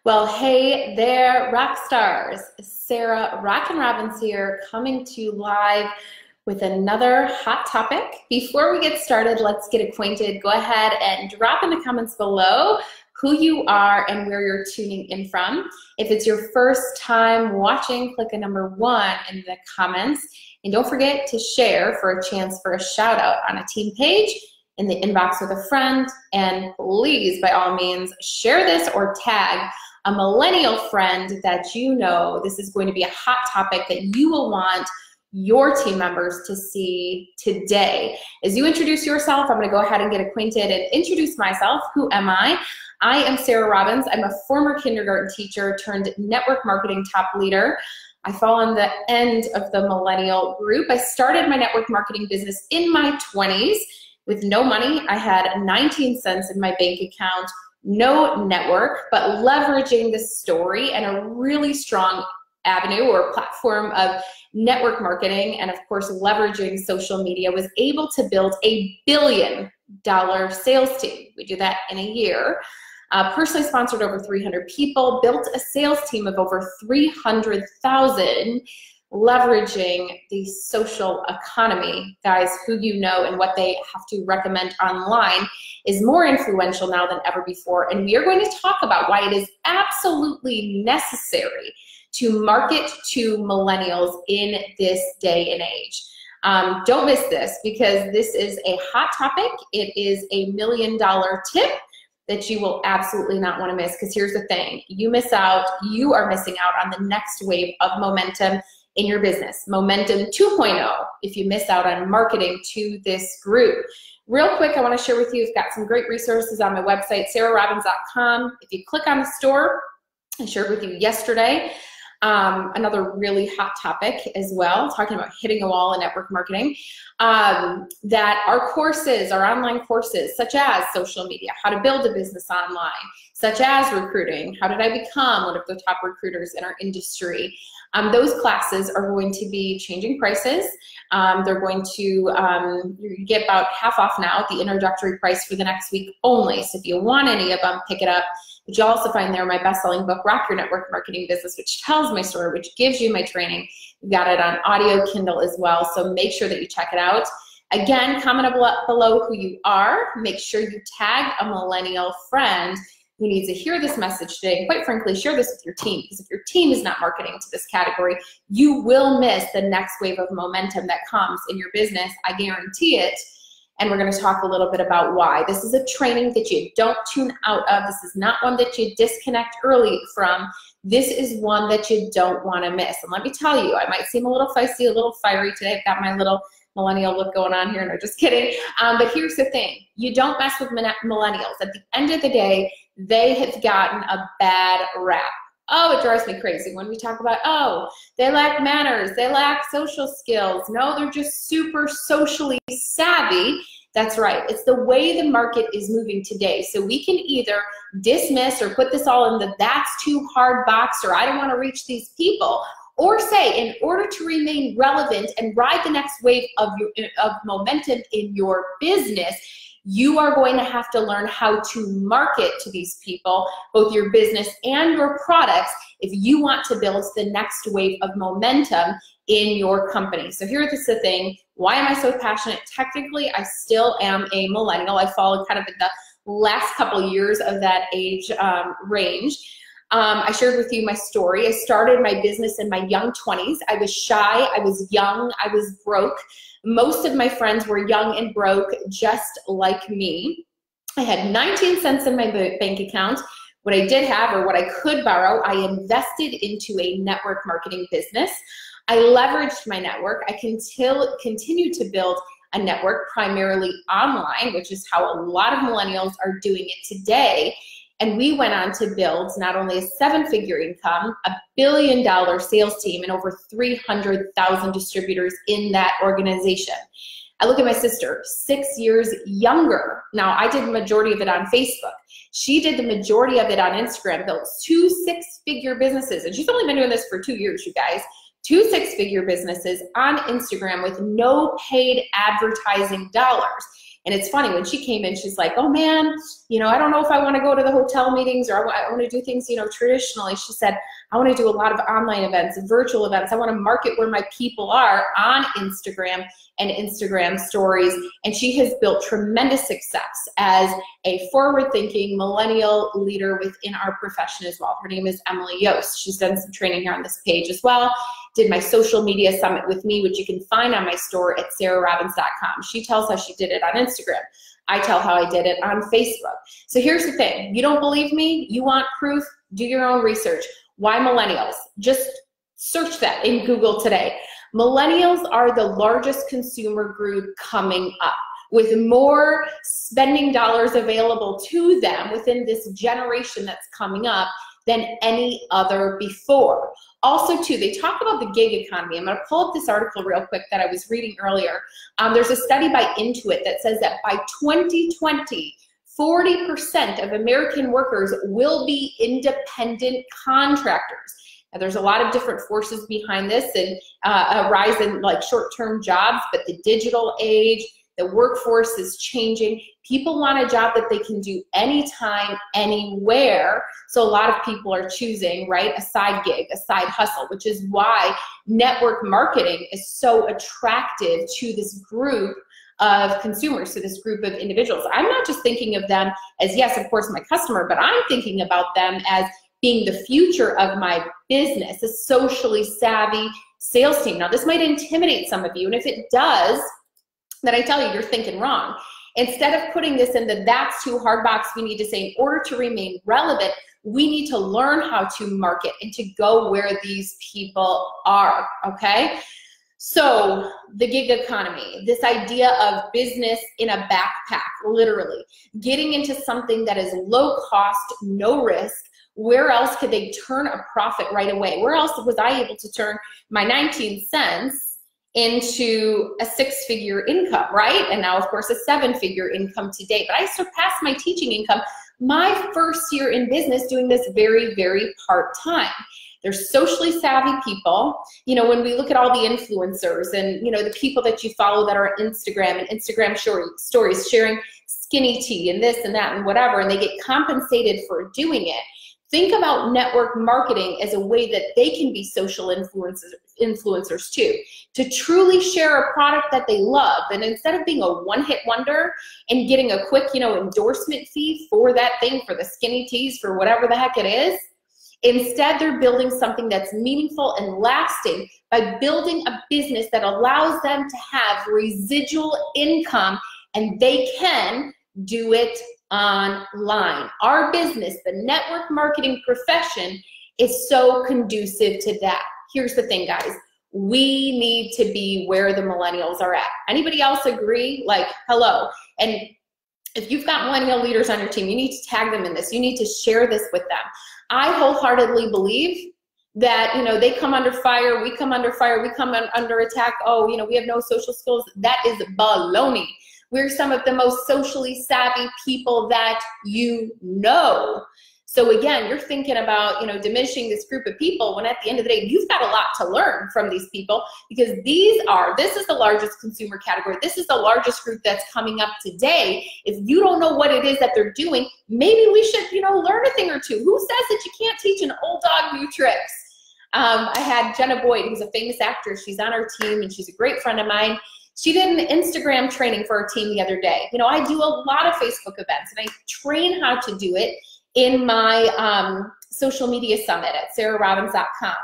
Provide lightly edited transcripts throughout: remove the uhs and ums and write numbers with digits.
Well, hey there, rock stars. Sarah Rockin' Robbins here, coming to you live with another hot topic. Before we get started, let's get acquainted. Go ahead and drop in the comments below who you are and where you're tuning in from. If it's your first time watching, click a number 1 in the comments. And don't forget to share for a chance for a shout out on a team page, in the inbox with a friend. And please, by all means, share this or tag a millennial friend that you know. This is going to be a hot topic that you will want your team members to see today. As you introduce yourself, I'm going to go ahead and get acquainted and introduce myself. Who am I? I am Sarah Robbins. I'm a former kindergarten teacher turned network marketing top leader. I fall on the end of the millennial group. I started my network marketing business in my 20s with no money. I had 19 cents in my bank account, no network, but leveraging the story and a really strong avenue or platform of network marketing, and of course leveraging social media, was able to build a $1 billion sales team. We do that in a year. Personally sponsored over 300 people, built a sales team of over 300,000, leveraging the social economy. Guys, who you know and what they have to recommend online is more influential now than ever before. And we are going to talk about why it is absolutely necessary to market to millennials in this day and age. Don't miss this, because this is a hot topic. It is a $1 million tip that you will absolutely not want to miss, because here's the thing. You are missing out on the next wave of momentum in your business. Momentum 2.0 if you miss out on marketing to this group. Real quick, I want to share with you, I've got some great resources on my website, sarahrobbins.com. If you click on the store, I shared with you yesterday another really hot topic as well, talking about hitting a wall in network marketing, that our courses, our online courses, such as social media, how to build a business online, such as recruiting, how did I become one of the top recruiters in our industry, those classes are going to be changing prices. They're going to, you get about half off now at the introductory price for the next week only. So if you want any of them, pick it up. But you'll also find there my best-selling book, Rock Your Network Marketing Business, which tells my story, which gives you my training. We've got it on audio Kindle as well, so make sure that you check it out. Again, comment below who you are. Make sure you tag a millennial friend who needs to hear this message today. And quite frankly, share this with your team, because if your team is not marketing to this category, you will miss the next wave of momentum that comes in your business. I guarantee it. And we're going to talk a little bit about why. This is a training that you don't tune out of. This is not one that you disconnect early from. This is one that you don't want to miss. And let me tell you, I might seem a little feisty, a little fiery today. I've got my little millennial look going on here. No, just kidding. But here's the thing. You don't mess with millennials. At the end of the day, they have gotten a bad rap. Oh, it drives me crazy when we talk about, oh, they lack manners, they lack social skills. No, they're just super socially savvy. That's right. It's the way the market is moving today. So we can either dismiss or put this all in the that's too hard box, or I don't want to reach these people, or say, in order to remain relevant and ride the next wave of momentum in your business, you are going to have to learn how to market to these people, both your business and your products, if you want to build the next wave of momentum in your company. So here's the thing. Why am I so passionate? Technically, I still am a millennial. I fall kind of in the last couple of years of that age range. I shared with you my story. I started my business in my young 20s. I was shy, I was young, I was broke. Most of my friends were young and broke, just like me. I had 19 cents in my bank account. What I did have, or what I could borrow, I invested into a network marketing business. I leveraged my network. I continue to build a network primarily online, which is how a lot of millennials are doing it today. And we went on to build not only a 7-figure income, a $1 billion sales team, and over 300,000 distributors in that organization. I look at my sister, 6 years younger. Now, I did the majority of it on Facebook. She did the majority of it on Instagram, built 2 6-figure businesses. And she's only been doing this for 2 years, you guys. 2 6-figure businesses on Instagram with no paid advertising dollars. And it's funny, when she came in, she's like, oh man, you know, I don't know if I want to go to the hotel meetings, or I want to do things, you know, traditionally. She said, I want to do a lot of online events, virtual events. I want to market where my people are on Instagram and Instagram stories. And she has built tremendous success as a forward-thinking millennial leader within our profession as well. Her name is Emily Yost. She's done some training here on this page as well. Did my social media summit with me, which you can find on my store at sarahrobbins.com. She tells how she did it on Instagram. I tell how I did it on Facebook. So here's the thing. You don't believe me? You want proof? Do your own research. Why millennials? Just search that in Google today. Millennials are the largest consumer group coming up, with more spending dollars available to them within this generation that's coming up than any other before. Also, too, they talk about the gig economy. I'm going to pull up this article real quick that I was reading earlier. There's a study by Intuit that says that by 2020, 40% of American workers will be independent contractors. Now, there's a lot of different forces behind this, and a rise in like short-term jobs, but the digital age, the workforce is changing. People want a job that they can do anytime, anywhere. So a lot of people are choosing, right, a side gig, a side hustle, which is why network marketing is so attractive to this group of consumers, to this group of individuals. I'm not just thinking of them as, yes, of course, my customer, but I'm thinking about them as being the future of my business, a socially savvy sales team. Now, this might intimidate some of you, and if it does, then I tell you, you're thinking wrong. Instead of putting this in the that's too hard box, we need to say, in order to remain relevant, we need to learn how to market and to go where these people are, okay? So the gig economy, this idea of business in a backpack, literally, getting into something that is low cost, no risk. Where else could they turn a profit right away? Where else was I able to turn my 19 cents into a six-figure income, right? And now, of course, a seven-figure income today. But I surpassed my teaching income my first year in business doing this very, very part-time. They're socially savvy people. You know, when we look at all the influencers and, you know, the people that you follow that are on Instagram and Instagram stories sharing skinny tea and this and that and whatever, and they get compensated for doing it. Think about network marketing as a way that they can be social influencers too, to truly share a product that they love. And instead of being a one-hit wonder and getting a quick, you know, endorsement fee for that thing, for the skinny teas, for whatever the heck it is, instead they're building something that's meaningful and lasting by building a business that allows them to have residual income, and they can do it online. Our business, the network marketing profession, is so conducive to that. Here's the thing, guys. We need to be where the millennials are at. Anybody else agree? Like, hello. And if you've got millennial leaders on your team, you need to tag them in this. You need to share this with them. I wholeheartedly believe that, you know, they come under fire, we come under fire, we come under attack. Oh, you know, we have no social skills. That is baloney. We're some of the most socially savvy people that you know. So again, you're thinking about, you know, diminishing this group of people when at the end of the day, you've got a lot to learn from these people, because this is the largest consumer category. This is the largest group that's coming up today. If you don't know what it is that they're doing, maybe we should, you know, learn a thing or two. Who says that you can't teach an old dog new tricks? I had Jenna Boyd, who's a famous actress. She's on our team and she's a great friend of mine. She did an Instagram training for our team the other day. You know, I do a lot of Facebook events, and I train how to do it in my social media summit at sarahrobbins.com.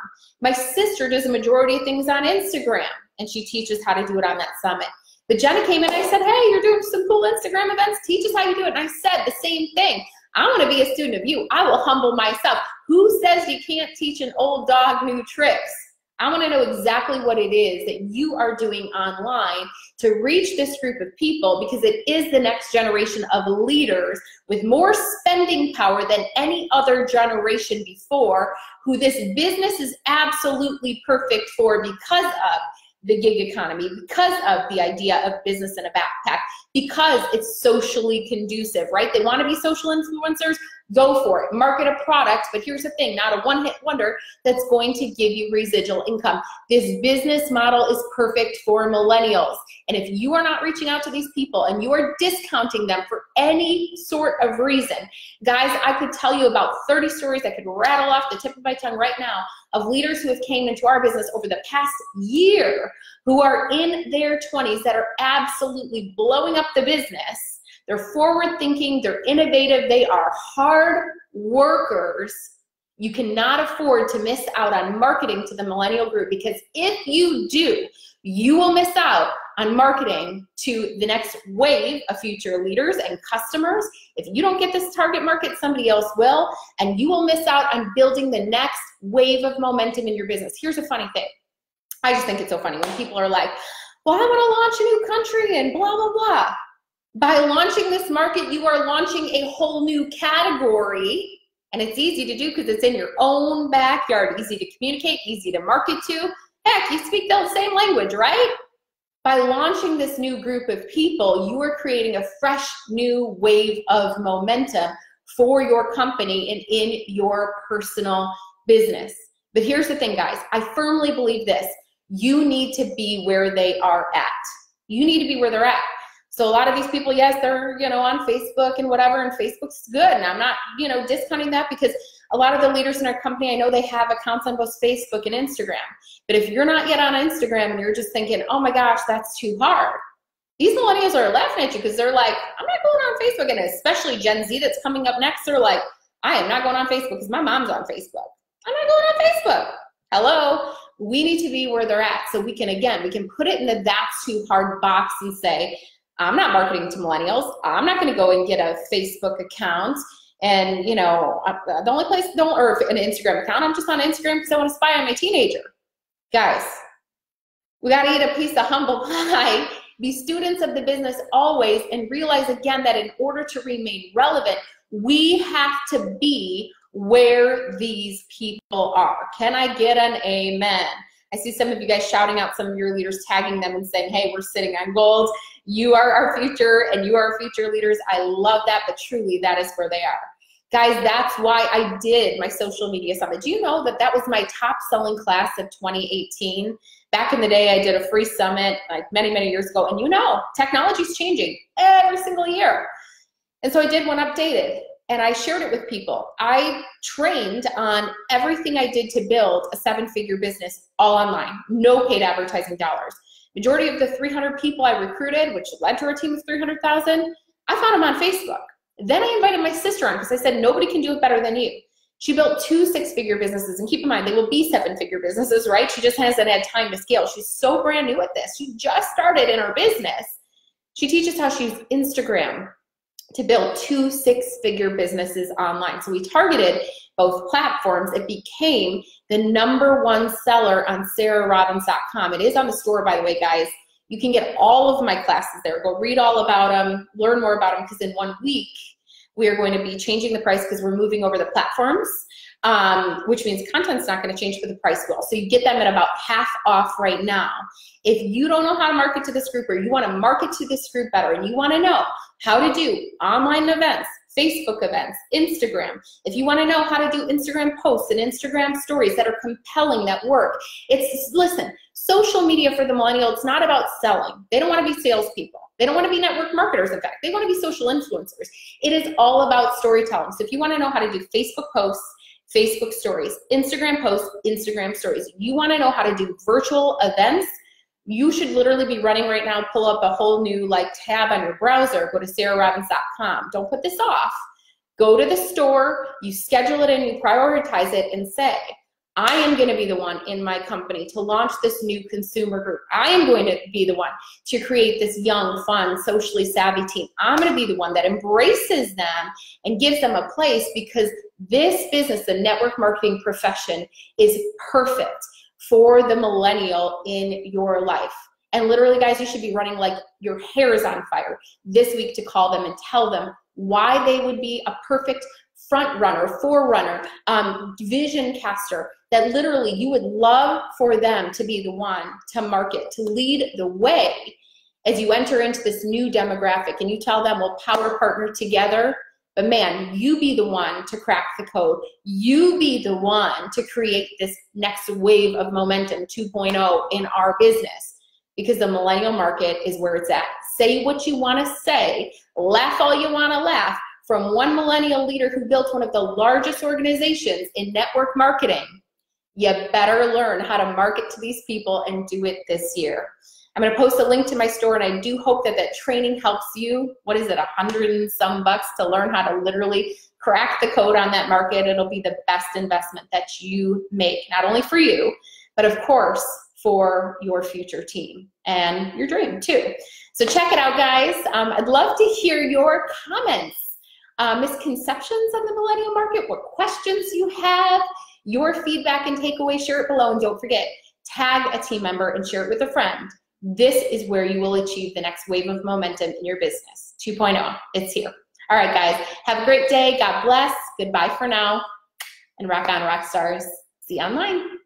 My sister does a majority of things on Instagram, and she teaches how to do it on that summit. But Jenna came in and I said, hey, you're doing some cool Instagram events. Teach us how you do it. And I said the same thing. I want to be a student of you. I will humble myself. Who says you can't teach an old dog new tricks? I want to know exactly what it is that you are doing online to reach this group of people, because it is the next generation of leaders with more spending power than any other generation before, who this business is absolutely perfect for because of the gig economy, because of the idea of business in a backpack, because it's socially conducive, right? They want to be social influencers. go for it. Market a product, but here's the thing, not a one-hit wonder that's going to give you residual income. This business model is perfect for millennials. And if you are not reaching out to these people and you are discounting them for any sort of reason, guys, I could tell you about 30 stories I could rattle off the tip of my tongue right now of leaders who have came into our business over the past year who are in their 20s that are absolutely blowing up the business. They're forward thinking, they're innovative, they are hard workers. You cannot afford to miss out on marketing to the millennial group, because if you do, you will miss out on marketing to the next wave of future leaders and customers. If you don't get this target market, somebody else will, and you will miss out on building the next wave of momentum in your business. Here's a funny thing. I just think it's so funny when people are like, well, I want to launch a new country and blah, blah, blah. By launching this market, you are launching a whole new category. And it's easy to do because it's in your own backyard, easy to communicate, easy to market to. Heck, you speak the same language, right? By launching this new group of people, you are creating a fresh new wave of momentum for your company and in your personal business. But here's the thing, guys. I firmly believe this. You need to be where they are at. You need to be where they're at. So a lot of these people, yes, they're, on Facebook and whatever, and Facebook's good. And I'm not, discounting that, because a lot of the leaders in our company, I know they have accounts on both Facebook and Instagram. But if you're not yet on Instagram and you're just thinking, oh my gosh, that's too hard, these millennials are laughing at you because they're like, I'm not going on Facebook. And especially Gen Z that's coming up next, they're like, I am not going on Facebook because my mom's on Facebook. I'm not going on Facebook. Hello? We need to be where they're at, so we can put it in the that's too hard box and say, I'm not marketing to millennials. I'm not going to go and get a Facebook account and, the only place, or an Instagram account. I'm just on Instagram because I want to spy on my teenager. Guys, we got to eat a piece of humble pie, be students of the business always, and realize again that in order to remain relevant, we have to be where these people are. Can I get an amen? I see some of you guys shouting out some of your leaders, tagging them and saying, hey, we're sitting on gold. You are our future and you are our future leaders. I love that, but truly that is where they are. Guys, that's why I did my social media summit. Do you know that that was my top selling class of 2018? Back in the day, I did a free summit like many, many years ago. And technology's changing every single year. And so I did one updated. And I shared it with people. I trained on everything I did to build a 7-figure business all online, no paid advertising dollars. Majority of the 300 people I recruited, which led to our team of 300,000, I found them on Facebook. Then I invited my sister on because I said, nobody can do it better than you. She built 2 6-figure businesses, and keep in mind, they will be 7-figure businesses, right? She just hasn't had time to scale. She's so brand new at this. She just started in her business. She teaches how she used Instagram to build 2 6-figure businesses online. So we targeted both platforms. It became the #1 seller on sarahrobbins.com. It is on the store, by the way, guys. You can get all of my classes there. Go read all about them, learn more about them, because in 1 week, we are going to be changing the price because we're moving over the platforms, which means content's not going to change, but the price will. So you get them at about half off right now. If you don't know how to market to this group, or you want to market to this group better, and you want to know how to do online events, Facebook events, Instagram, if you want to know how to do Instagram posts and Instagram stories that are compelling, that work, listen, social media for the millennial, it's not about selling. They don't want to be salespeople. They don't want to be network marketers, in fact. They want to be social influencers. It is all about storytelling. So if you want to know how to do Facebook posts, Facebook stories, Instagram posts, Instagram stories, you want to know how to do virtual events, you should literally be running right now, pull up a whole new tab on your browser, go to sarahrobbins.com. Don't put this off. Go to the store, you schedule it and you prioritize it and say, I am going to be the one in my company to launch this new consumer group. I am going to be the one to create this young, fun, socially savvy team. I'm going to be the one that embraces them and gives them a place, because this business, the network marketing profession, is perfect for the millennial in your life. And literally, guys, you should be running like your hair is on fire this week to call them and tell them why they would be a perfect front runner, forerunner, vision caster, that literally you would love for them to be the one to market, to lead the way as you enter into this new demographic. And you tell them, we'll power partner together But man, you be the one to crack the code. You be the one to create this next wave of momentum 2.0 in our business, because the millennial market is where it's at. Say what you want to say, laugh all you want to laugh. From one millennial leader who built one of the largest organizations in network marketing, you better learn how to market to these people and do it this year. I'm going to post a link to my store, and I do hope that that training helps you. What is it, $100 and some bucks to learn how to literally crack the code on that market. It'll be the best investment that you make, not only for you, but of course for your future team and your dream too. So check it out, guys. I'd love to hear your comments. Misconceptions on the millennial market, what questions you have, your feedback and takeaway, share it below, and don't forget, tag a team member and share it with a friend. This is where you will achieve the next wave of momentum in your business. 2.0, it's here. All right, guys, have a great day. God bless. Goodbye for now, and rock on, rock stars. See you online.